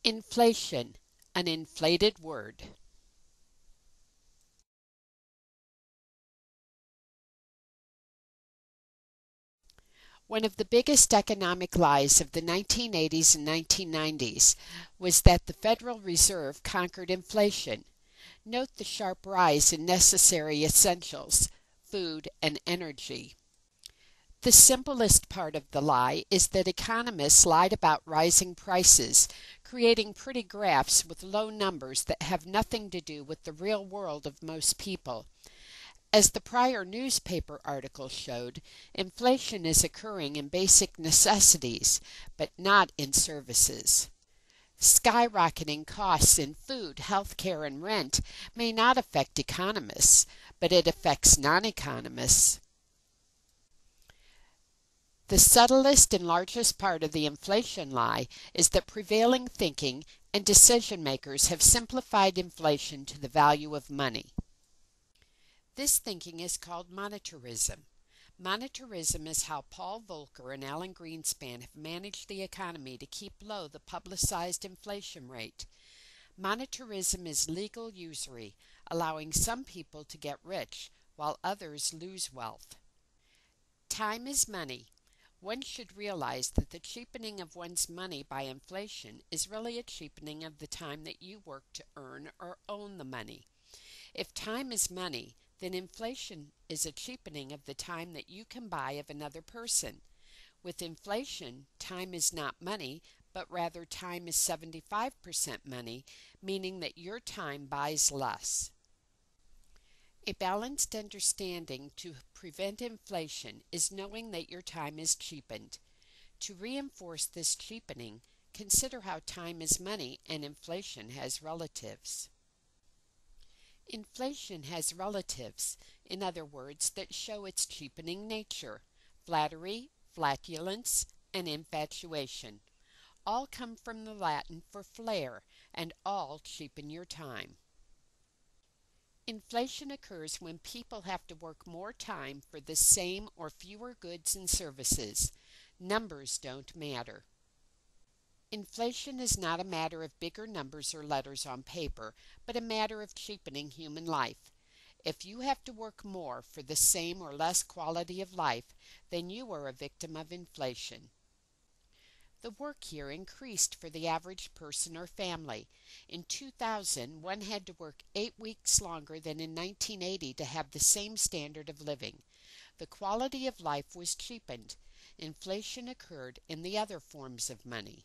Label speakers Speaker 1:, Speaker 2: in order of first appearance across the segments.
Speaker 1: Inflation, an inflated word. One of the biggest economic lies of the 1980s and 1990s was that the Federal Reserve conquered inflation. Note the sharp rise in necessary essentials, food and energy. The simplest part of the lie is that economists lied about rising prices, creating pretty graphs with low numbers that have nothing to do with the real world of most people. As the prior newspaper article showed, inflation is occurring in basic necessities, but not in services. Skyrocketing costs in food, health care, and rent may not affect economists, but it affects non-economists. The subtlest and largest part of the inflation lie is that prevailing thinking and decision makers have simplified inflation to the value of money. This thinking is called monetarism. Monetarism is how Paul Volcker and Alan Greenspan have managed the economy to keep low the publicized inflation rate. Monetarism is legal usury, allowing some people to get rich while others lose wealth. Time is money. One should realize that the cheapening of one's money by inflation is really a cheapening of the time that you work to earn or own the money. If time is money, then inflation is a cheapening of the time that you can buy of another person. With inflation, time is not money, but rather time is 75% money, meaning that your time buys less. A balanced understanding to prevent inflation is knowing that your time is cheapened. To reinforce this cheapening, consider how time is money and inflation has relatives. Inflation has relatives, in other words, that show its cheapening nature: flattery, flatulence, and infatuation. All come from the Latin for flair, and all cheapen your time. Inflation occurs when people have to work more time for the same or fewer goods and services. Numbers don't matter. Inflation is not a matter of bigger numbers or letters on paper, but a matter of cheapening human life. If you have to work more for the same or less quality of life, then you are a victim of inflation. The work year increased for the average person or family. In 2000, one had to work 8 weeks longer than in 1980 to have the same standard of living. The quality of life was cheapened. Inflation occurred in the other forms of money.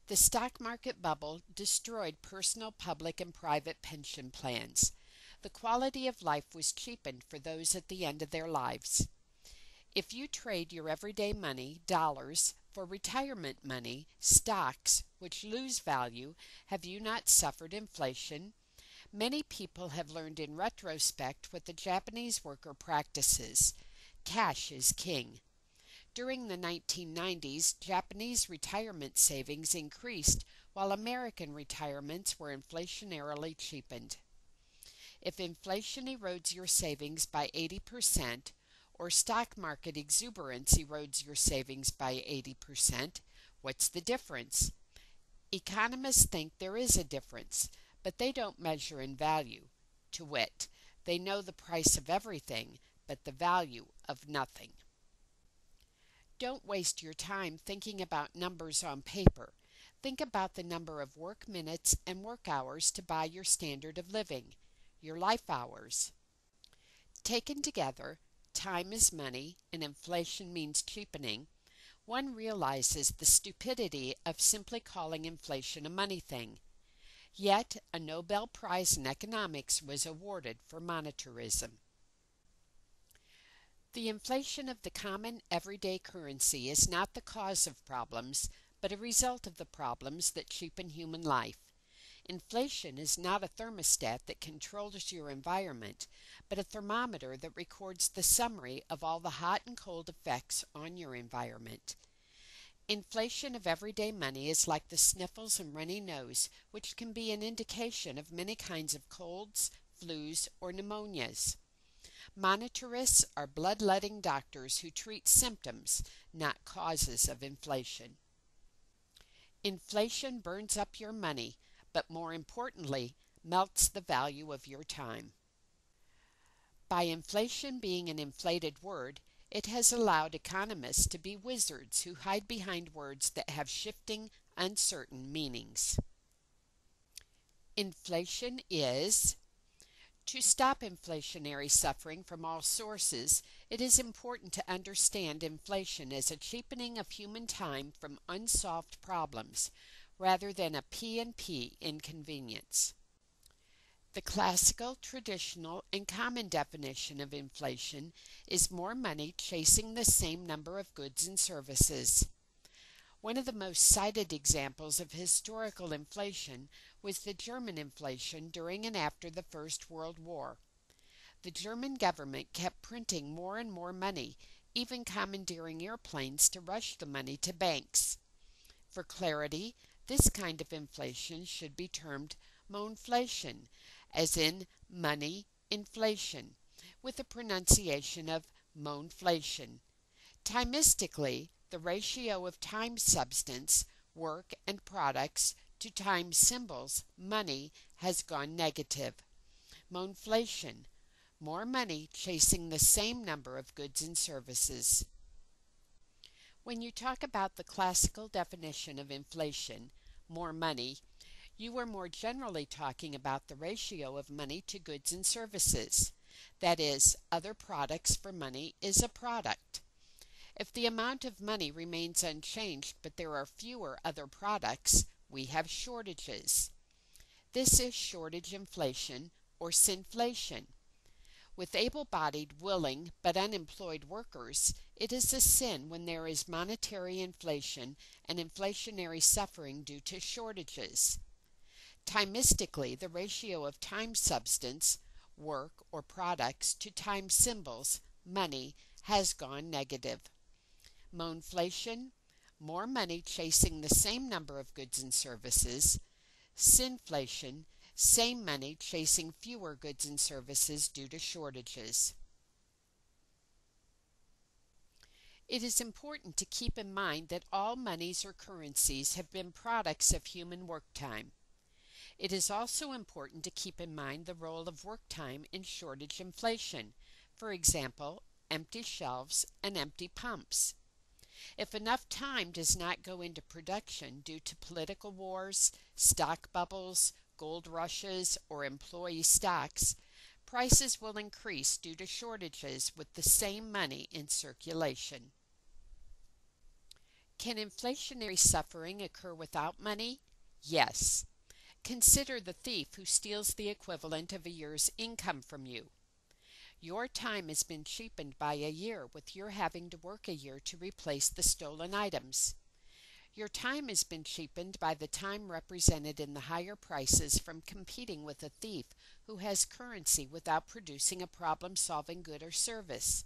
Speaker 1: The stock market bubble destroyed personal, public, and private pension plans. The quality of life was cheapened for those at the end of their lives. If you trade your everyday money, dollars, for retirement money, stocks, which lose value, have you not suffered inflation? Many people have learned in retrospect what the Japanese worker practices. Cash is king. During the 1990s, Japanese retirement savings increased while American retirements were inflationarily cheapened. If inflation erodes your savings by 80%, or stock market exuberance erodes your savings by 80%, what's the difference? Economists think there is a difference, but they don't measure in value. To wit, they know the price of everything, but the value of nothing. Don't waste your time thinking about numbers on paper. Think about the number of work minutes and work hours to buy your standard of living, your life hours. Taken together, time is money and inflation means cheapening. One realizes the stupidity of simply calling inflation a money thing. Yet, a Nobel Prize in economics was awarded for monetarism. The inflation of the common everyday currency is not the cause of problems, but a result of the problems that cheapen human life. Inflation is not a thermostat that controls your environment, but a thermometer that records the summary of all the hot and cold effects on your environment. Inflation of everyday money is like the sniffles and runny nose, which can be an indication of many kinds of colds, flus, or pneumonias. Monetarists are bloodletting doctors who treat symptoms, not causes of inflation. Inflation burns up your money, but more importantly, melts the value of your time. By inflation being an inflated word, it has allowed economists to be wizards who hide behind words that have shifting, uncertain meanings. Inflation is: to stop inflationary suffering from all sources, it is important to understand inflation as a cheapening of human time from unsolved problems, rather than a P&P inconvenience. The classical, traditional, and common definition of inflation is more money chasing the same number of goods and services. One of the most cited examples of historical inflation was the German inflation during and after the First World War. The German government kept printing more and more money, even commandeering airplanes to rush the money to banks. For clarity, this kind of inflation should be termed mohnflation, as in money inflation, with a pronunciation of mohnflation. Timistically, the ratio of time substance, work, and products to time symbols, money, has gone negative. Mohnflation: more money chasing the same number of goods and services. When you talk about the classical definition of inflation, more money, you are more generally talking about the ratio of money to goods and services. That is, other products for money is a product. If the amount of money remains unchanged but there are fewer other products, we have shortages. This is shortage inflation or sinflation. With able-bodied, willing, but unemployed workers, it is a sin when there is monetary inflation and inflationary suffering due to shortages. Timistically, the ratio of time substance, work, or products to time symbols, money, has gone negative. Mohnflation: more money chasing the same number of goods and services. Sinflation: same money chasing fewer goods and services due to shortages. It is important to keep in mind that all monies or currencies have been products of human work time. It is also important to keep in mind the role of work time in shortage inflation, for example, empty shelves and empty pumps. If enough time does not go into production due to political wars, stock bubbles, gold rushes, or employee stocks, prices will increase due to shortages with the same money in circulation. Can inflationary suffering occur without money? Yes. Consider the thief who steals the equivalent of a year's income from you. Your time has been cheapened by a year, with your having to work a year to replace the stolen items. Your time has been cheapened by the time represented in the higher prices from competing with a thief who has currency without producing a problem-solving good or service.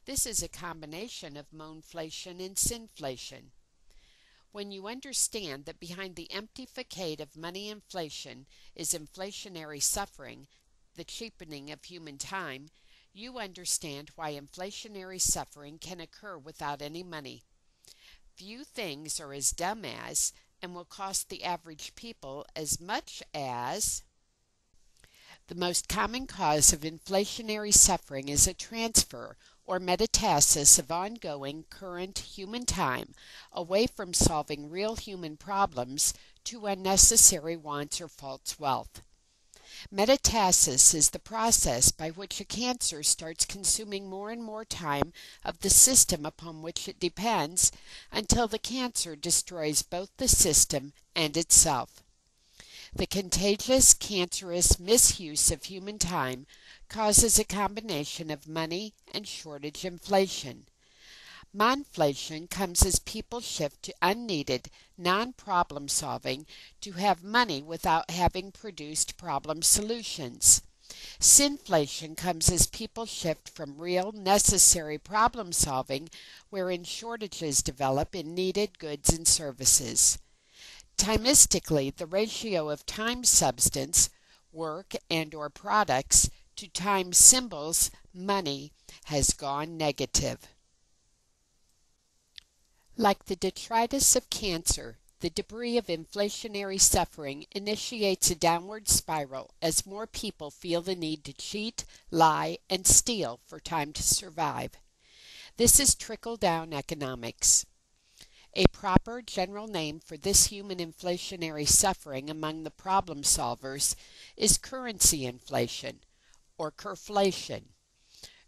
Speaker 1: This is a combination of mohnflation and sinflation. When you understand that behind the empty facade of money inflation is inflationary suffering, the cheapening of human time, you understand why inflationary suffering can occur without any money. Few things are as dumb as, and will cost the average people as much as. The most common cause of inflationary suffering is a transfer or metastasis of ongoing current human time away from solving real human problems to unnecessary wants or false wealth. Metastasis is the process by which a cancer starts consuming more and more time of the system upon which it depends until the cancer destroys both the system and itself. The contagious, cancerous misuse of human time causes a combination of money and shortage inflation. Mohnflation comes as people shift to unneeded, non-problem solving to have money without having produced problem solutions. Sinflation comes as people shift from real, necessary problem solving, wherein shortages develop in needed goods and services. Timistically, the ratio of time substance, work, and/or products to time symbols, money, has gone negative. Like the detritus of cancer, the debris of inflationary suffering initiates a downward spiral as more people feel the need to cheat, lie, and steal for time to survive. This is trickle-down economics. A proper general name for this human inflationary suffering among the problem solvers is currency inflation, or curflation.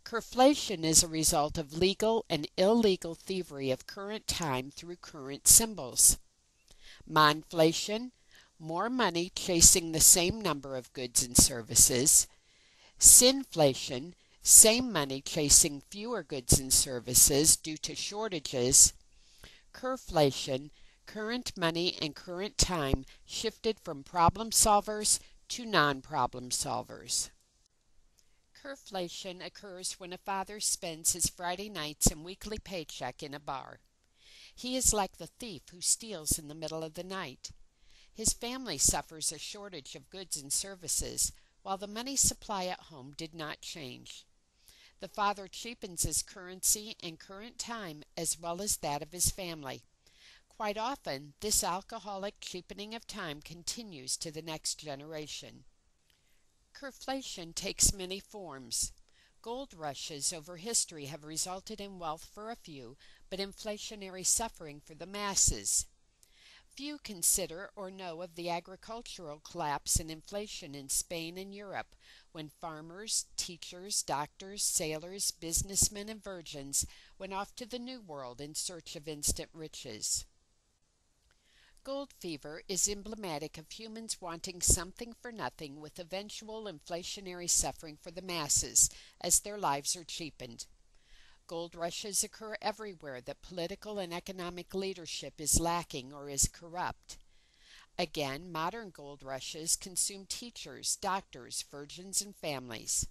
Speaker 1: Curflation is a result of legal and illegal thievery of current time through current symbols. Monflation, more money chasing the same number of goods and services. Sinflation, same money chasing fewer goods and services due to shortages. Curflation, current money and current time shifted from problem solvers to non-problem solvers. Curflation occurs when a father spends his Friday nights and weekly paycheck in a bar. He is like the thief who steals in the middle of the night. His family suffers a shortage of goods and services, while the money supply at home did not change. The father cheapens his currency and current time as well as that of his family. Quite often, this alcoholic cheapening of time continues to the next generation. Curflation takes many forms. Gold rushes over history have resulted in wealth for a few, but inflationary suffering for the masses. Few consider or know of the agricultural collapse and inflation in Spain and Europe, when farmers, teachers, doctors, sailors, businessmen, and virgins went off to the New World in search of instant riches. Gold fever is emblematic of humans wanting something for nothing with eventual inflationary suffering for the masses as their lives are cheapened. Gold rushes occur everywhere that political and economic leadership is lacking or is corrupt. Again, modern gold rushes consume teachers, doctors, virgins, and families.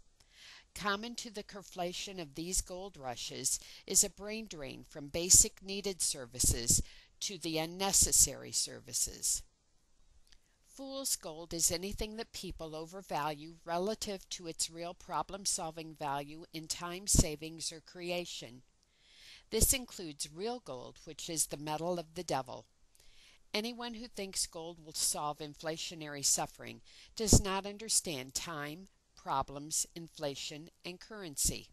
Speaker 1: Common to the curflation of these gold rushes is a brain drain from basic needed services to the unnecessary services. Fool's gold is anything that people overvalue relative to its real problem-solving value in time savings or creation. This includes real gold, which is the metal of the devil. Anyone who thinks gold will solve inflationary suffering does not understand time, problems, inflation, and currency.